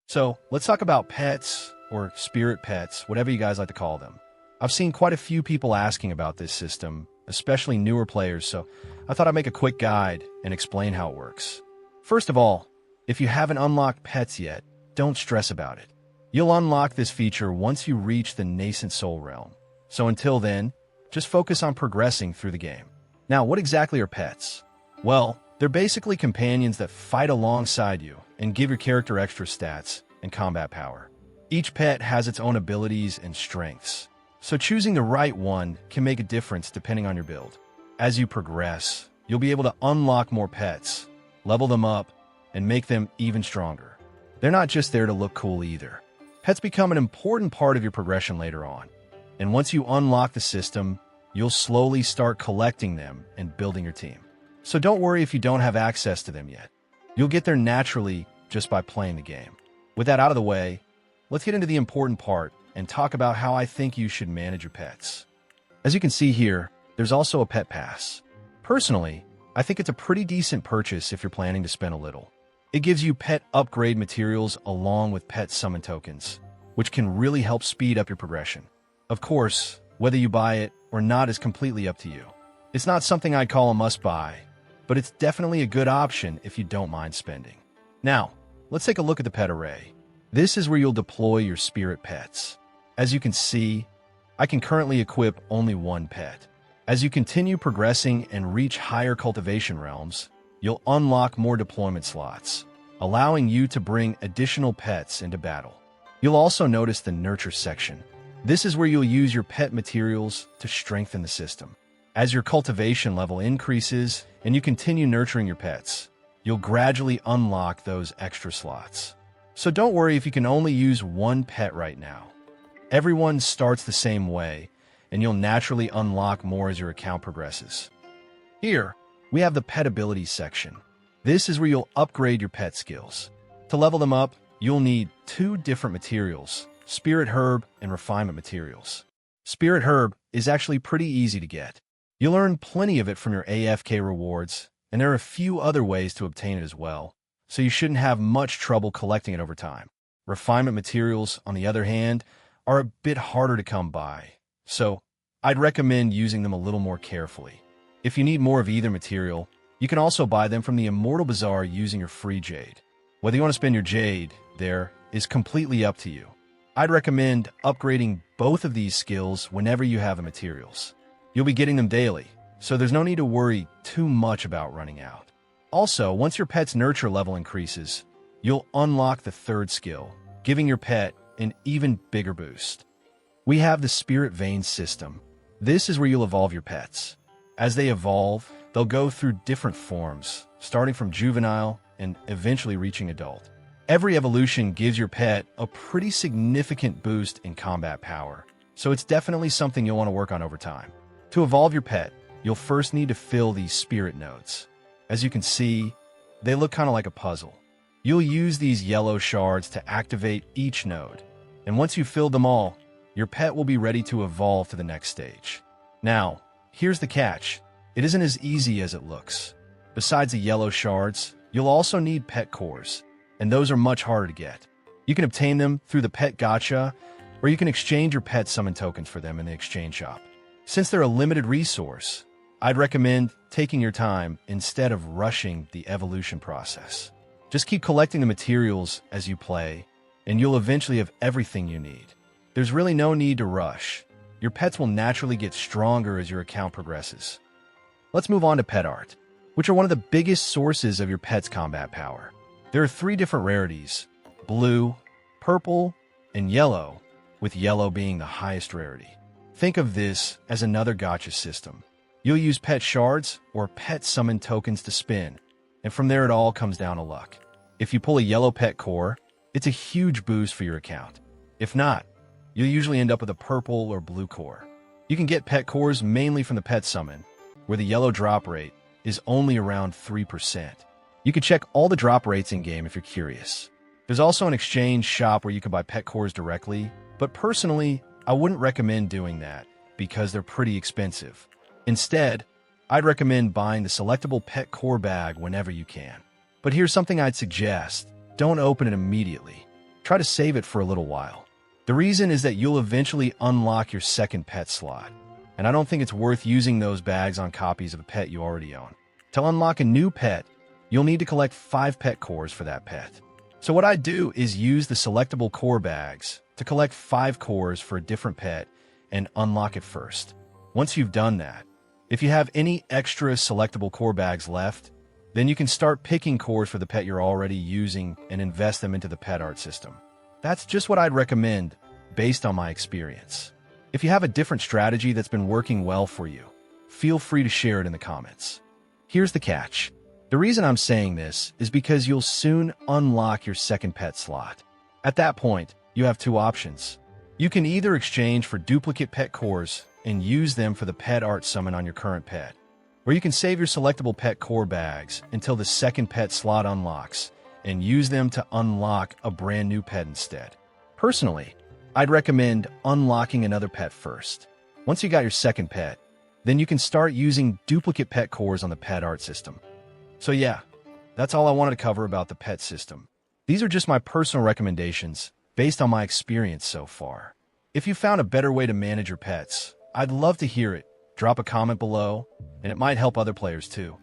So let's talk about pets or spirit pets, whatever you guys like to call them. I've seen quite a few people asking about this system, especially newer players, so I thought I'd make a quick guide and explain how it works. First of all, if you haven't unlocked pets yet, don't stress about it. You'll unlock this feature once you reach the nascent soul realm. So until then, just focus on progressing through the game. Now, what exactly are pets? Well, they're basically companions that fight alongside you and give your character extra stats and combat power. Each pet has its own abilities and strengths, so choosing the right one can make a difference depending on your build. As you progress, you'll be able to unlock more pets, level them up, and make them even stronger. They're not just there to look cool either. Pets become an important part of your progression later on, and once you unlock the system, you'll slowly start collecting them and building your team. So don't worry if you don't have access to them yet. You'll get there naturally just by playing the game. With that out of the way, let's get into the important part and talk about how I think you should manage your pets. As you can see here, there's also a pet pass. Personally, I think it's a pretty decent purchase if you're planning to spend a little. It gives you pet upgrade materials along with pet summon tokens, which can really help speed up your progression. Of course, whether you buy it or not is completely up to you. It's not something I'd call a must-buy, but it's definitely a good option if you don't mind spending. Now, let's take a look at the pet array. This is where you'll deploy your spirit pets. As you can see, I can currently equip only one pet. As you continue progressing and reach higher cultivation realms, you'll unlock more deployment slots, allowing you to bring additional pets into battle. You'll also notice the nurture section. This is where you'll use your pet materials to strengthen the system. As your cultivation level increases and you continue nurturing your pets, you'll gradually unlock those extra slots. So don't worry if you can only use one pet right now. Everyone starts the same way, and you'll naturally unlock more as your account progresses. Here, we have the pet abilities section. This is where you'll upgrade your pet skills. To level them up, you'll need two different materials, Spirit Herb and Refinement materials. Spirit Herb is actually pretty easy to get. You'll earn plenty of it from your AFK rewards, and there are a few other ways to obtain it as well, so you shouldn't have much trouble collecting it over time. Refinement materials, on the other hand, are a bit harder to come by, so I'd recommend using them a little more carefully. If you need more of either material, you can also buy them from the Immortal Bazaar using your free Jade. Whether you want to spend your Jade there is completely up to you. I'd recommend upgrading both of these skills whenever you have the materials. You'll be getting them daily, so there's no need to worry too much about running out. Also, once your pet's nurture level increases, you'll unlock the third skill, giving your pet an even bigger boost. We have the Spirit Vein system. This is where you'll evolve your pets. As they evolve, they'll go through different forms, starting from juvenile and eventually reaching adult. Every evolution gives your pet a pretty significant boost in combat power, so it's definitely something you'll want to work on over time. To evolve your pet, you'll first need to fill these spirit nodes. As you can see, they look kind of like a puzzle. You'll use these yellow shards to activate each node, and once you've filled them all, your pet will be ready to evolve to the next stage. Now, here's the catch. It isn't as easy as it looks. Besides the yellow shards, you'll also need pet cores, and those are much harder to get. You can obtain them through the pet gacha, or you can exchange your pet summon tokens for them in the exchange shop. Since they're a limited resource, I'd recommend taking your time instead of rushing the evolution process. Just keep collecting the materials as you play, and you'll eventually have everything you need. There's really no need to rush. Your pets will naturally get stronger as your account progresses. Let's move on to pet art, which are one of the biggest sources of your pet's combat power. There are 3 different rarities: blue, purple, and yellow, with yellow being the highest rarity. Think of this as another gacha system. You'll use pet shards or pet summon tokens to spin, and from there it all comes down to luck. If you pull a yellow pet core, it's a huge boost for your account. If not, you'll usually end up with a purple or blue core. You can get pet cores mainly from the pet summon, where the yellow drop rate is only around 3%. You can check all the drop rates in-game if you're curious. There's also an exchange shop where you can buy pet cores directly, but personally, I wouldn't recommend doing that because they're pretty expensive. Instead, I'd recommend buying the selectable pet core bag whenever you can. But here's something I'd suggest. Don't open it immediately. try to save it for a little while. The reason is that you'll eventually unlock your second pet slot, and I don't think it's worth using those bags on copies of a pet you already own. To unlock a new pet, you'll need to collect 5 pet cores for that pet. So what I do is use the selectable core bags to collect 5 cores for a different pet and unlock it first. Once you've done that, if you have any extra selectable core bags left, then you can start picking cores for the pet you're already using and invest them into the pet art system. That's just what I'd recommend based on my experience. If you have a different strategy that's been working well for you, feel free to share it in the comments. Here's the catch. The reason I'm saying this is because you'll soon unlock your second pet slot. At that point, you have 2 options. You can either exchange for duplicate pet cores and use them for the pet art summon on your current pet, or you can save your selectable pet core bags until the second pet slot unlocks and use them to unlock a brand new pet instead. Personally, I'd recommend unlocking another pet first. Once you got your second pet, then you can start using duplicate pet cores on the pet art system. So yeah, that's all I wanted to cover about the pet system. These are just my personal recommendations based on my experience so far. If you found a better way to manage your pets, I'd love to hear it. Drop a comment below, and it might help other players too.